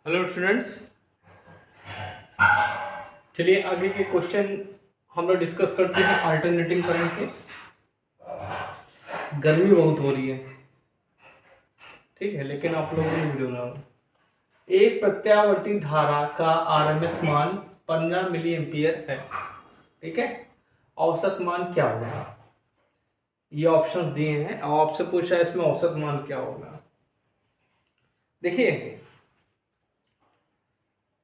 Hello students, चलिए आगे के क्वेश्चन हम लोग डिस्कस करते हैं। अल्टरनेटिंग करंट के, गर्मी बहुत हो रही है, ठीक है, लेकिन आप लोगों ने वीडियो बनाओ। एक प्रत्यावर्ती धारा का आरएमएस मान 15 मिली एम्पियर है, ठीक है। औसत मान क्या होगा? ये ऑप्शंस दिए हैं और आपसे पूछा है इसमें औसत मान क्या होगा। देखिए,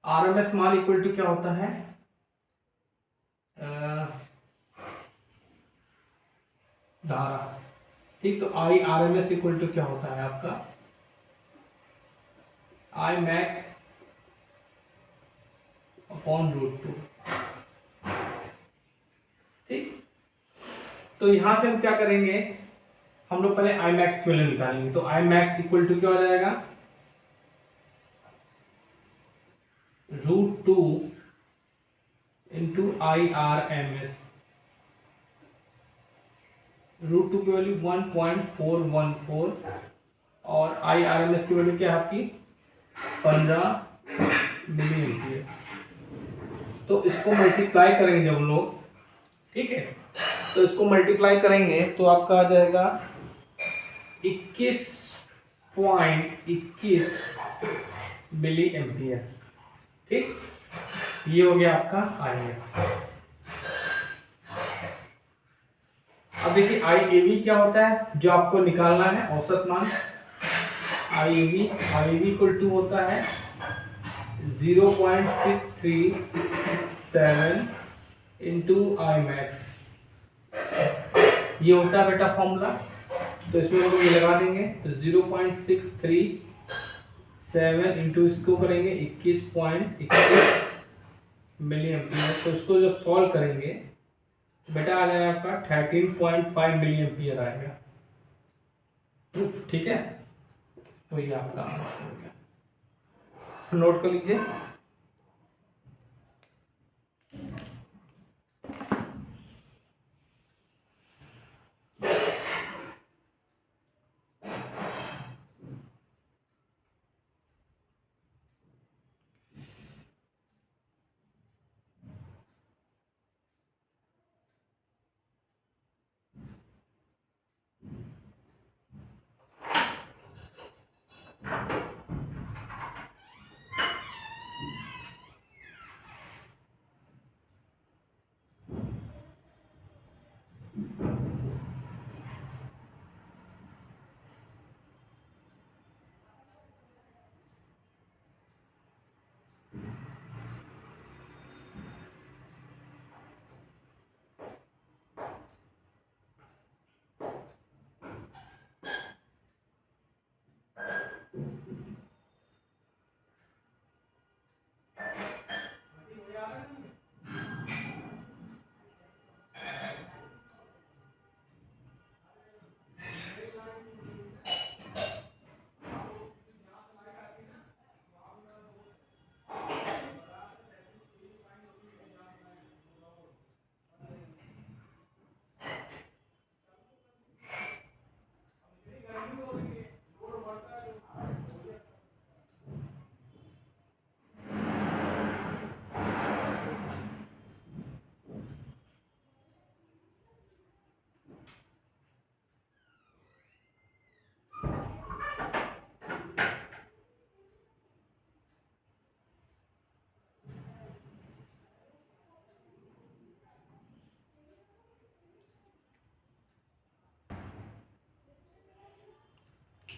आरएमएस मान इक्वल टू क्या होता है? धारा, ठीक। तो I R M S equal to क्या होता है आपका? आई मैक्स अपॉन √2, ठीक। तो यहां से हम क्या करेंगे, हम लोग पहले आई मैक्स वैल्यू निकालेंगे। तो आई मैक्स इक्वल टू क्या हो जाएगा? √2 into I R M S. √2 की वैल्यू 1.414 और आई आर एम एस की वैल्यू क्या है आपकी? 15 मिली एम्पियर। तो इसको मल्टीप्लाई करेंगे हम लोग, ठीक है। तो इसको मल्टीप्लाई करेंगे तो आपका आ जाएगा 21.21 मिली एम्पियर, ठीक। ये हो गया आपका आई एक्स। अब देखिए आई ए वी क्या होता है जो आपको निकालना है, औसत मान। आई ए वी इक्वल टू होता है 0.637 इंटू आई मैक्स। ये होता है बेटा फॉर्मूला, तो इसमें हम लोग ये लगा देंगे। तो 0.637 इंटू इसको करेंगे 21.21 मिली एम्पियर। तो इसको जब सॉल्व करेंगे बेटा आ जाएगा आपका 13.5 मिली एम्पियर आएगा, ठीक है। तो ये आपका आंसर हो गया, नोट कर लीजिए।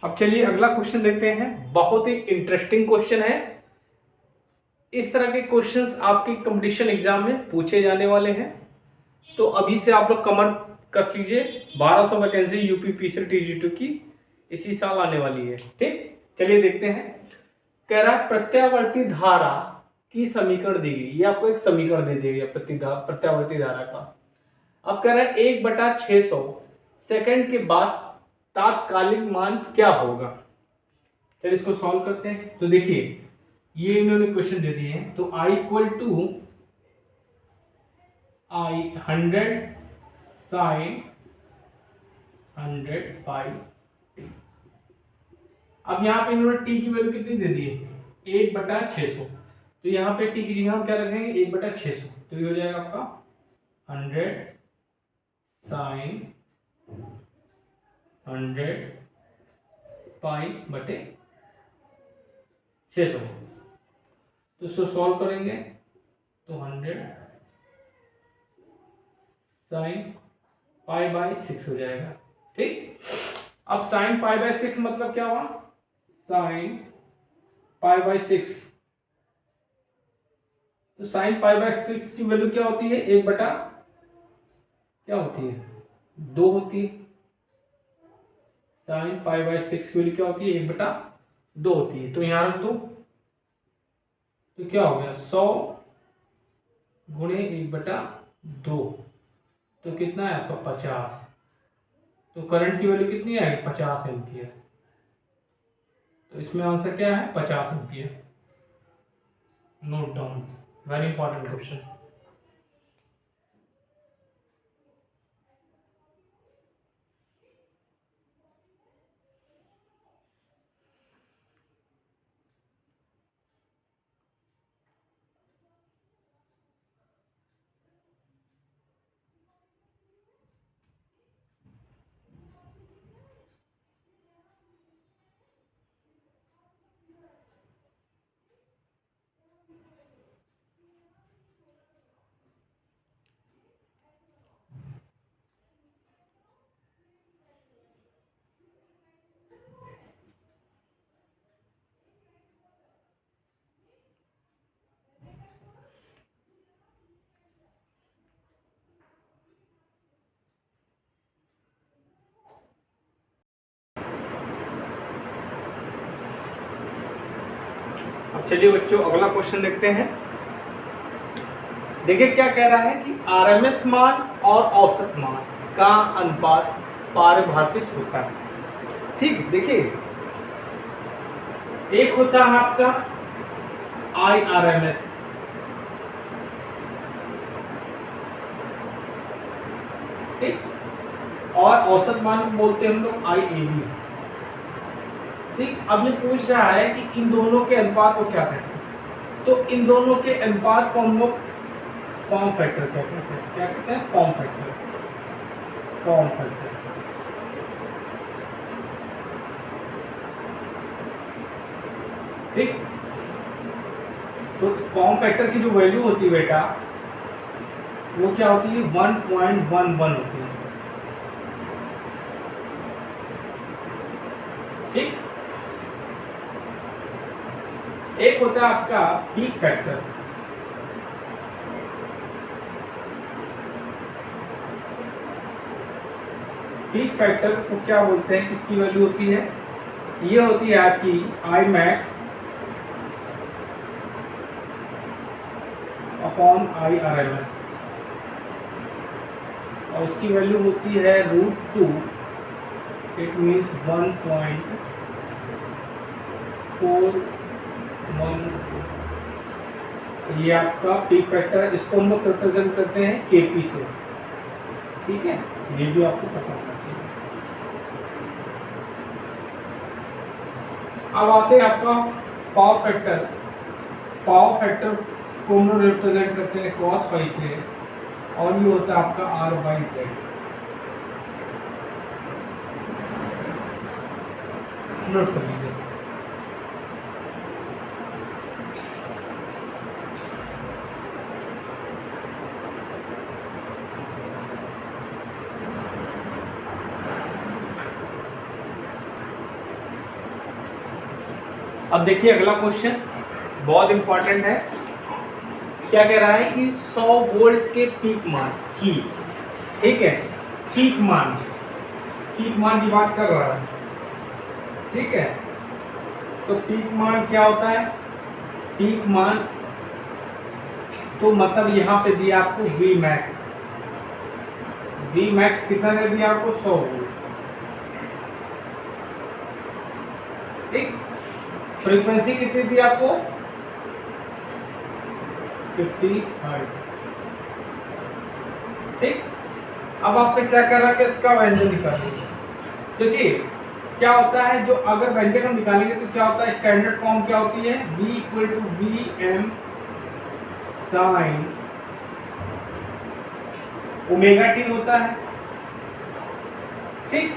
अब चलिए अगला क्वेश्चन देखते हैं। बहुत ही इंटरेस्टिंग क्वेश्चन है। इस तरह के क्वेश्चंस आपके कंपटीशन एग्जाम में पूछे जाने वाले हैं, तो अभी से आप लोग कमर कस लीजिए। 1200 वैकेंसी यूपी पीसीएल टीजी2 की इसी साल आने वाली है, ठीक। चलिए देखते हैं। कह रहा है प्रत्यावर्ती धारा की समीकरण दी गई। ये आपको एक समीकरण दे दिया गया प्रत्यावर्ती धारा का। अब कह रहा है 1/600 सेकंड के बाद तात्कालिक मान क्या होगा। चलिए इसको सॉल्व करते हैं। तो देखिए ये इन्होंने क्वेश्चन दे दिए हैं। तो I इक्वल टू 100 sin 100 पाई। अब यहां पे इन्होंने t की वैल्यू कितनी दे दी है? 1/600। तो यहाँ पे टी की जगह हम क्या रखेंगे 1/600। तो ये हो जाएगा आपका 100 साइन 100 पाई बटे 600। तो इसको सॉल्व करेंगे तो 100 साइन π/6 हो जाएगा। ठीक, अब साइन π/6 मतलब क्या हुआ, साइन π/6। तो साइन π/6 की वैल्यू क्या होती है, 1 बटा क्या होती है 2 होती है। साइन π/6 की वैल्यू क्या होती है 1/2 होती है। तो यहां रख दो, तो क्या हो गया 100 गुणे 1/2, तो कितना है आपका 50। तो करंट की वैल्यू कितनी आएगी 50 एम्पियर। तो इसमें आंसर क्या है 50 ampere. Note down, very important question. अब चलिए बच्चों अगला क्वेश्चन देखते हैं। देखिए क्या कह रहा है कि आरएमएस मान और औसत मान का अनुपात पारिभाषित होता है। ठीक, देखिए एक होता है आपका IRMS, ठीक, और औसत मान को बोलते हैं हम लोग IAB। ठीक, अब ये पूछ रहा है कि इन दोनों के अनुपात को क्या कहते हैं। तो इन दोनों के अनुपात को हम लोग फॉर्म फैक्टर कहते हैं। क्या कहते हैं, फॉर्म फैक्टर। फॉर्म फैक्टर, ठीक। तो फॉर्म फैक्टर की जो वैल्यू होती है बेटा वो क्या होती है 1.11 होती है। ठीक, एक होता है आपका पीक फैक्टर। पीक फैक्टर को क्या बोलते हैं, किसकी वैल्यू होती है, ये होती है आपकी Imax अपॉन IRMS, और इसकी वैल्यू होती है √2। It means 1.41। ये आपका पीक फैक्टर है। इसको हम लोग रिप्रेजेंट करते हैं KP से। ठीक है, ये भी आपको पता होना चाहिए। अब आते हैं आपका पावर फैक्टर। पावर फैक्टर को हम लोग रिप्रेजेंट करते हैं cos phi से, और ये होता है आपका R/Z। नोट कर लीजिए। अब देखिए अगला क्वेश्चन बहुत इंपॉर्टेंट है। क्या कह रहा है कि 100 वोल्ट के पीक मान की, ठीक है, पीक मान की बात कर रहा है। ठीक है, तो पीक मान क्या होता है, पीक मान तो मतलब यहाँ पे दिया आपको Vmax। Vmax कितना दे दिया आपको 100 वोल्ट। ठीक, फ्रीक्वेंसी कितनी दी आपको 50 हर्ट्ज। ठीक, अब आपसे क्या कर रहा है कि इसका व्यंजन निकालिए। देखिए क्या होता है, जो अगर व्यंजक हम निकालेंगे तो क्या होता है, स्टैंडर्ड फॉर्म क्या होती है, v equal to V M sine omega T होता है। ठीक,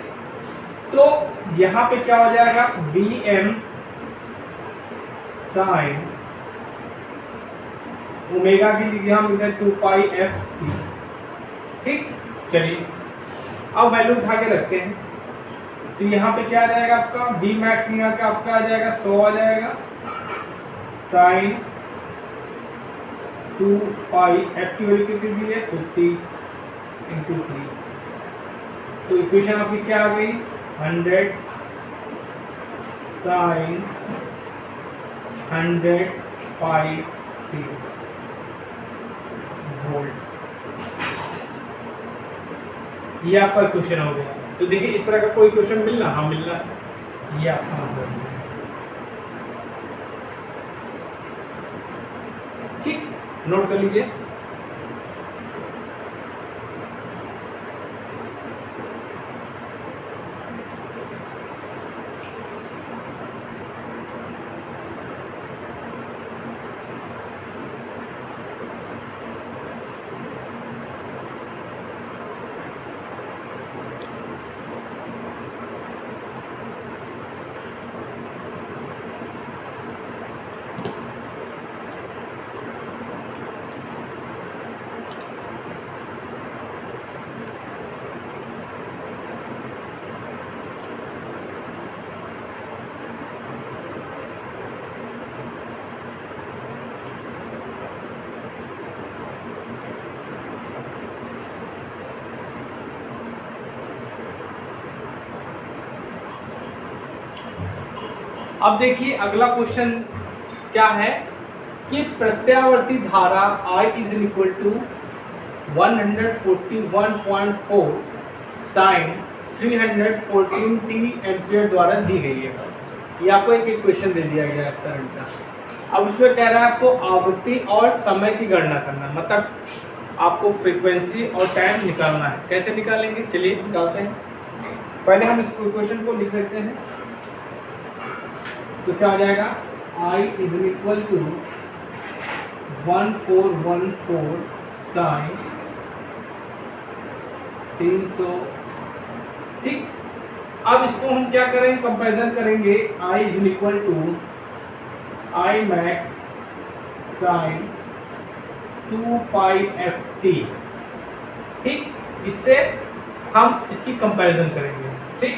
तो यहां पे क्या हो जाएगा, वी एम साइन ओमेगा की जगह हम लिखते हैं 2 पाई एफ टी। ठीक, चलिए अब वैल्यू उठा के रखते हैं, तो यहाँ पे क्या आ जाएगा आपका, वी मैक्स नहीं आकर आपका आ जाएगा 100 आ जाएगा साइन 2 पाई एफ की वैल्यू कितनी दी है 50 इंटू 3। तो इक्वेशन आपकी क्या आ गई 100 साइन 100 पाई टी वोल्ट। ये आपका क्वेश्चन हो गया। तो देखिए इस तरह का कोई क्वेश्चन मिलना, हाँ मिल रहा है, ये आपका आंसर है। ठीक, नोट कर लीजिए। अब देखिए अगला क्वेश्चन क्या है कि प्रत्यावर्ती धारा I is equal to 141.4 sine 314 t ampere द्वारा दी गई है। ये आपको एक क्वेश्चन दे दिया गया है करंट का। अब उसमें कह रहा है आपको आवृत्ति और समय की गणना करना, मतलब आपको फ्रीक्वेंसी और टाइम निकालना है। कैसे निकालेंगे, चलिए निकालते हैं। पहले हम इस क्वेश्चन को लिख लेते हैं, तो क्या हो जाएगा I is equal to 1414 sine 300। ठीक, अब इसको हम क्या करेंगे, कंपैरिजन करेंगे। I is equal to I max sine 2 pi F T. ठीक, इससे हम इसकी कंपैरिजन करेंगे। ठीक,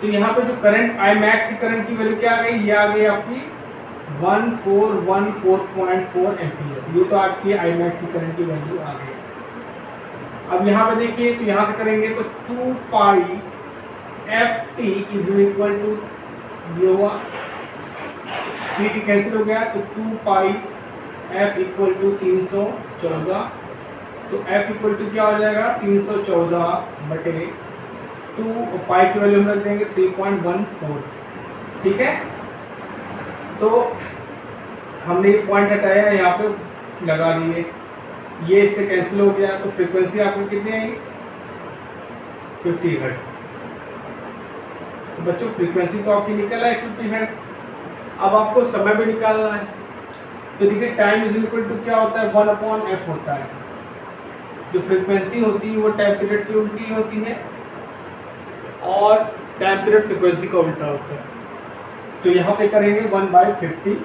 तो यहाँ पे जो करंट I मैक्स की करंट की वैल्यू क्या आ गई, ये आ गई आपकी 1414.4 एम्पियर। ये तो आपकी I मैक्स की करंट की वैल्यू आ गई। अब यहाँ पे देखिए, तो यहाँ से करेंगे तो 2 pi F T is equal to, ये हुआ टी कैंसिल हो गया, तो 2 पाई एफ इक्वल टू 314। तो एफ इक्वल टू क्या हो जाएगा 314 बटे 2, पाई की वैल्यू हम रख देंगे 3.14। ठीक है, तो हमने ये पॉइंट हटाया, यहाँ पे लगा दिए, ये इससे कैंसिल हो गया। तो फ्रीक्वेंसी आपको कितनी आएगी 50 हर्ट्ज। तो बच्चों फ्रीक्वेंसी तो आपकी निकल आए 50 हर्ट्ज। अब आपको समय भी निकालना है, तो देखिए टाइम इज इक्वल टू क्या होता है 1/f होता है। जो फ्रीक्वेंसी होती है वो टाइम पीरियड की उल्टी होती है और टाइम पीरियड फ्रीक्वेंसी का उल्टा होता है। तो यहाँ पे करेंगे 1/50,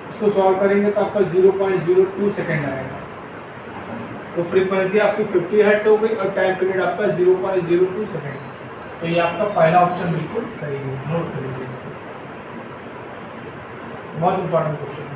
इसको सॉल्व करेंगे तो आपका 0.02 सेकेंड आएगा। तो फ्रीक्वेंसी आपकी 50 हर्ट्ज हो गई और टाइम पीरियड आपका 0.02 सेकेंड। तो ये आपका पहला ऑप्शन बिल्कुल सही है, नोट कर लीजिए इसको, बहुत इंपॉर्टेंट क्वेश्चन है।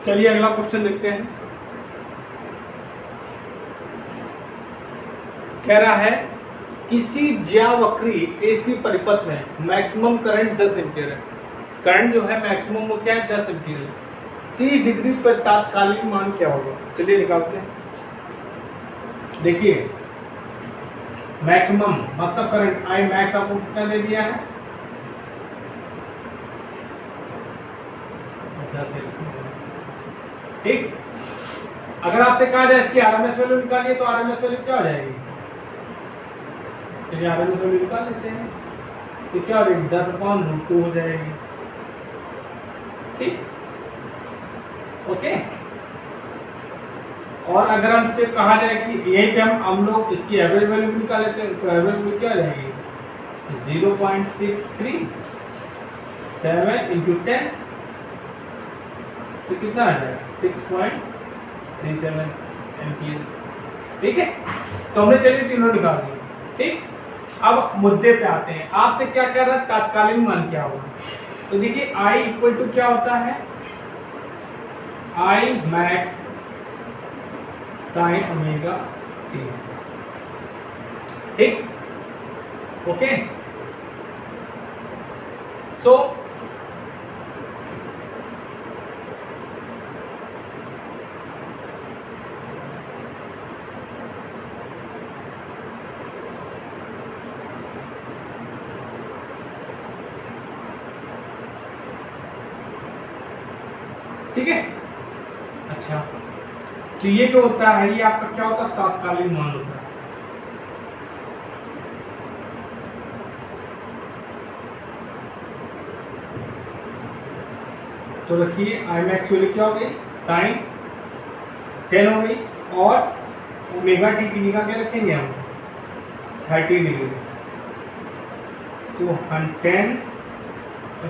चलिए अगला क्वेश्चन देखते हैं। कह रहा है किसी ज्यावक्री एसी परिपथ में मैक्सिमम करंट 10 एम्पीयर है। करंट जो है मैक्सिमम वो क्या है 10 एम्पीयर है। 30 डिग्री पर तात्कालिक मान क्या होगा? चलिए निकालते हैं। देखिए मैक्सिमम मतलब करंट आई मैक्स आपको कितना दे दिया है 10 एम्पीयर। ठीक, अगर आपसे कहा जाए इसकी आरएमएस वैल्यू निकालिए तो आरएमएस वैल्यू क्या हो जाएगी? चलिए आरएमएस वैल्यू निकाल लेते हैं। तो क्या हो जाएगी 10/√2 हो जाएगी। ठीक, ओके। और अगर हमसे कहा जाए कि यही पे हम लोग इसकी एवरेज वैल्यू निकाल लेते हैं तो एवरेज वैल्यू क्या हो जाएगी 0.637 × 10 तो कितना आ जाएगा 6.37 एम्पीयर। ठीक है, तो हमने चलिए तीनों निकाल दिए। ठीक, अब मुद्दे पे आते हैं। आपसे क्या कह रहा है तात्कालिक मान क्या होगा? तो देखिए I इक्वल टू क्या होता है I max sin omega t। ठीक, ओके। सो ठीक है, अच्छा। तो ये जो होता है ये आपका क्या होता है तात्कालिक मान होता है। तो रखिए आई मैक्स वैल्यू क्या हो गई sin 10 हो गई और ओमेगा टी की जगह क्या रखेंगे हम 30 डिग्री। तो 10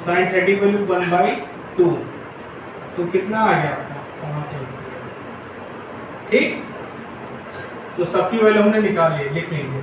sin 30 वैल्यू 1/2 तो कितना आ गया आपका 5 एम्पीयर। ठीक, तो सबकी वैल्यू हमने निकाल ली, लिख लेंगे।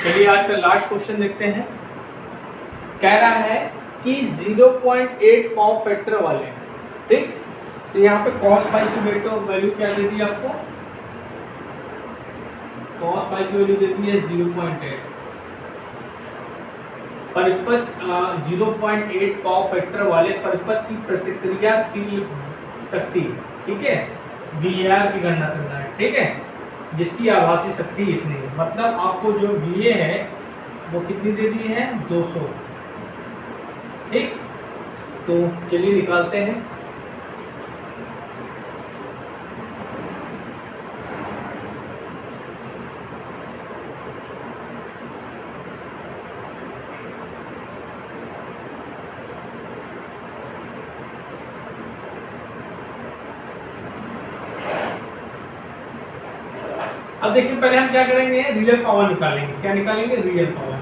चलिए आज का लास्ट क्वेश्चन देखते हैं। कह रहा है कि 0.8 पावर फैक्टर वाले। ठीक, तो यहाँ पे cos फाई की वैल्यू क्या दे दी आपको? cos फाई की वैल्यू दे दी है 0.8। परिपथ 0.8 पावर फैक्टर वाले परिपथ की प्रतिक्रियाशील शक्ति, ठीक है, VAR की गणना करना है। ठीक है, जिसकी आभासी शक्ति इतनी है, मतलब आपको जो VA है वो कितनी दे दी है 200। ठीक, तो चलिए निकालते हैं। अब देखिए पहले हम क्या करेंगे रियल पावर निकालेंगे। क्या निकालेंगे? Real power.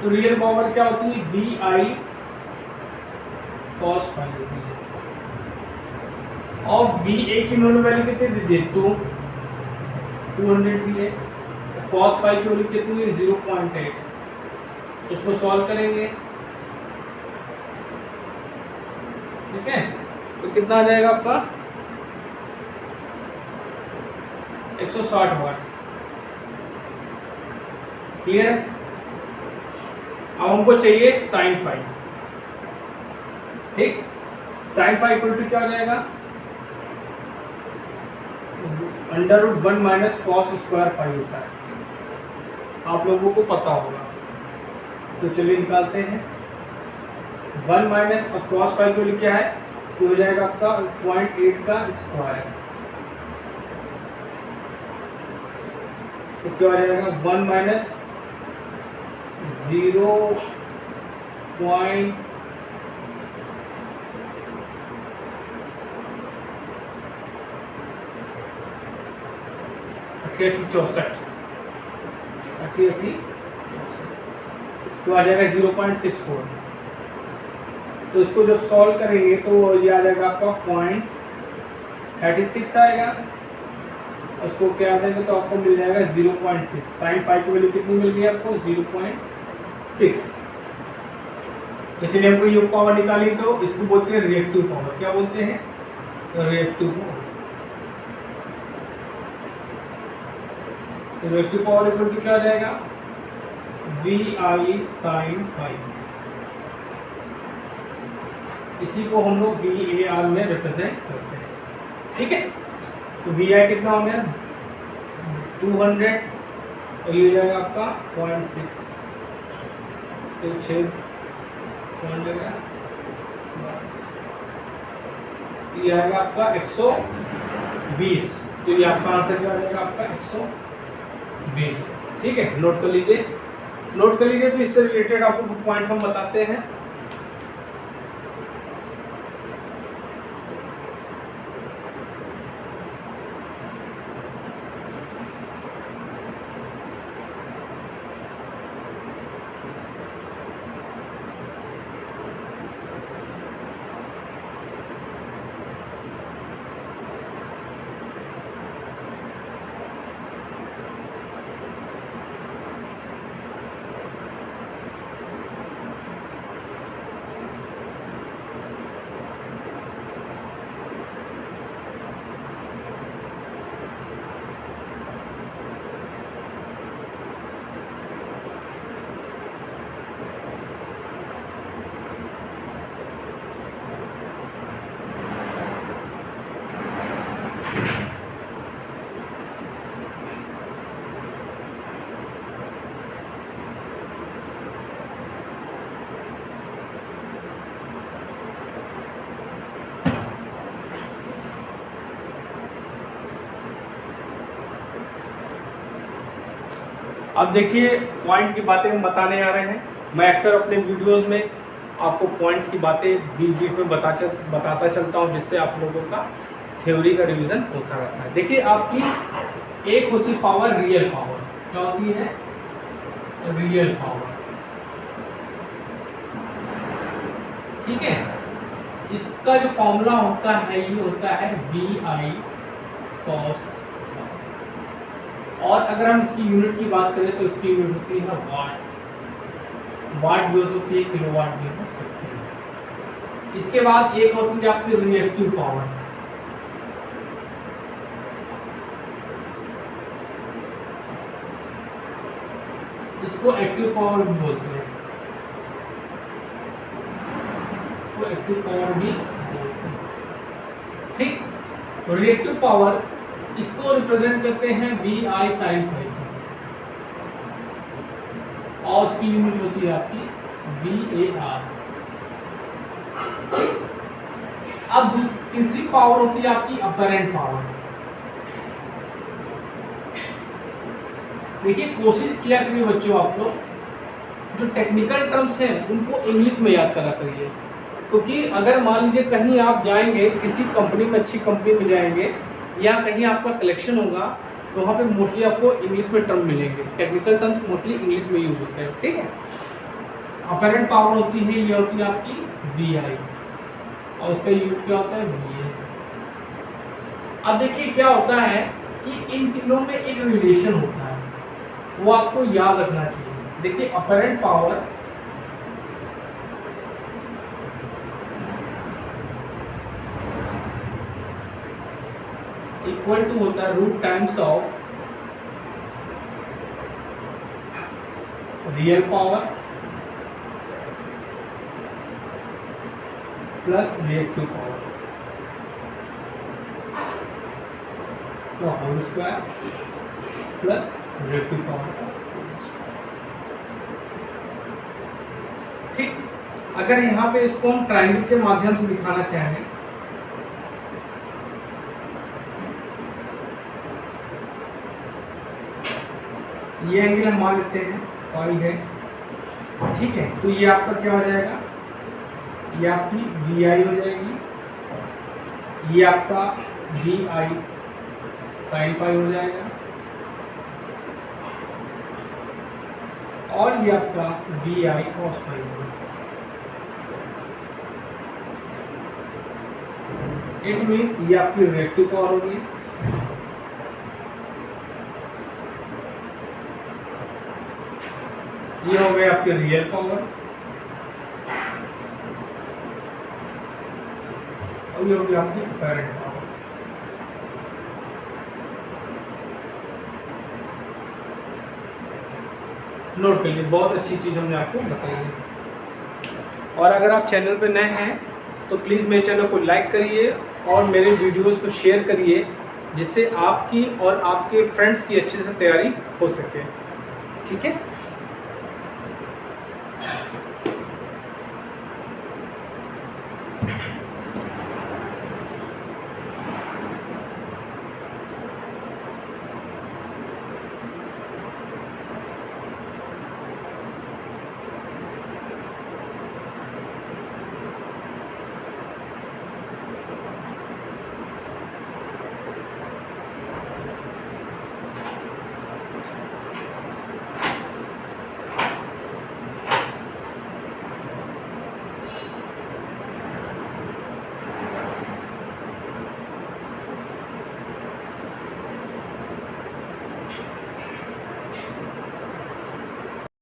तो रियल पावर क्या होती है VI cos फाई होती है और VA की नॉन वैल्यू कितनी दी है 200 दी है। cos फाई की वैल्यू कितनी है 0.8। उसको सॉल्व करेंगे। ठीक है, तो कितना आ जाएगा आपका 160 वाट। क्लियर है? अब हमको चाहिए sin फाई। ठीक, sin फाई इक्वल टू क्या हो जाएगा √1 - cos स्क्वायर फाई होता है, आप लोगों को पता होगा। तो चलिए निकालते हैं। 1 - अब cos फाई की वैल्यू क्या है तो हो जाएगा आपका 0.8 का स्क्वायर तो क्या हो जाएगा 1 माइनस 0.38 तो आ जाएगा 0.64। तो इसको जब सॉल्व करेंगे तो ये आ जाएगा आपका 0.36 आएगा। उसको क्या देंगे तो आपको मिल जाएगा 0.6। साइन पाई की वैल्यू कितनी मिल गई आपको 0.6। इसलिए हमको ये पावर निकाली तो इसको बोलते हैं रिएक्टिव पावर। क्या बोलते हैं? Reactive power. तो रिएक्टिव पावर इक्वल टू क्या हो जाएगा VI sin फाई। इसी को हम लोग VAR में रिप्रेजेंट करते हैं। ठीक है, तो VI कितना हो गया 200 और ये हो जाएगा आपका 0.6। तो 6 पॉइंट लगा, ये आएगा आपका 120। तो ये आपका आंसर क्या आ जाएगा आपका 120। ठीक है, नोट कर लीजिए, नोट कर लीजिए। तो इससे रिलेटेड आपको पॉइंट्स हम बताते हैं। अब देखिए पॉइंट की बातें हम बताने आ रहे हैं। मैं अक्सर अपने वीडियोस में आपको पॉइंट्स की बातें बीच में बताता चलता हूं, जिससे आप लोगों का थ्योरी का रिवीजन होता रहता है। देखिए आपकी एक होती पावर रियल पावर। क्या होती है? Real power. ठीक है, इसका जो फॉर्मूला होता है ये होता है VI cos। और अगर हम इसकी यूनिट की बात करें तो इसकी यूनिट होती है वाट। वाट भी हो सकती है, किलोवाट भी हो सकती है। इसके बाद एक होती है आपकी रिएक्टिव पावर। इसको एक्टिव पावर भी बोलते हैं, इसको एक्टिव पावर भी बोलते हैं। ठीक, तो रिएक्टिव पावर इसको रिप्रेजेंट करते हैं VI sin फाई से, और उसकी यूनिट होती है आपकी VAR। अब तीसरी पावर होती है आपकी अपरेंट पावर। देखिए कोशिश किया करिए बच्चों, आप लोग जो टेक्निकल टर्म्स हैं उनको इंग्लिश में याद करा करिए, क्योंकि अगर मान लीजिए कहीं आप जाएंगे, किसी कंपनी में, अच्छी कंपनी में जाएंगे, या कहीं आपका सिलेक्शन होगा, तो वहाँ पे मोस्टली आपको इंग्लिश में टर्म मिलेंगे। टेक्निकल टर्म्स मोस्टली इंग्लिश में यूज होते हैं। ठीक है, अपरेंट पावर होती है, ये होती है आपकी VI, और उसका यूनिट क्या होता है VA। अब देखिए क्या होता है कि इन तीनों में एक रिलेशन होता है, वो आपको याद रखना चाहिए। देखिए अपरेंट पावर इक्वल टू होता है root times of real power plus reactive power तो whole square plus reactive power. ठीक, अगर यहाँ पे इसको हम ट्रायंगल के माध्यम से दिखाना चाहें, ये एंगल हम मान लेते हैं फाई है, ठीक है। तो ये आपका क्या हो जाएगा, ये आपकी वी आई हो जाएगी, ये आपका वी आई साइन फाई हो जाएगा, और ये आपका वी आई कॉस फाई होगा। इट मीन्स ये आपकी रिएक्टिव पावर होगी, ये हो गए आपके रियल पावर, और ये हो गया आपकी अपैरेंट पावर। नोट कर लिए, बहुत अच्छी चीज़ हमने आपको बताई है। और अगर आप चैनल पे नए हैं तो प्लीज़ मेरे चैनल को लाइक करिए और मेरे वीडियोस को शेयर करिए, जिससे आपकी और आपके फ्रेंड्स की अच्छे से तैयारी हो सके, ठीक है।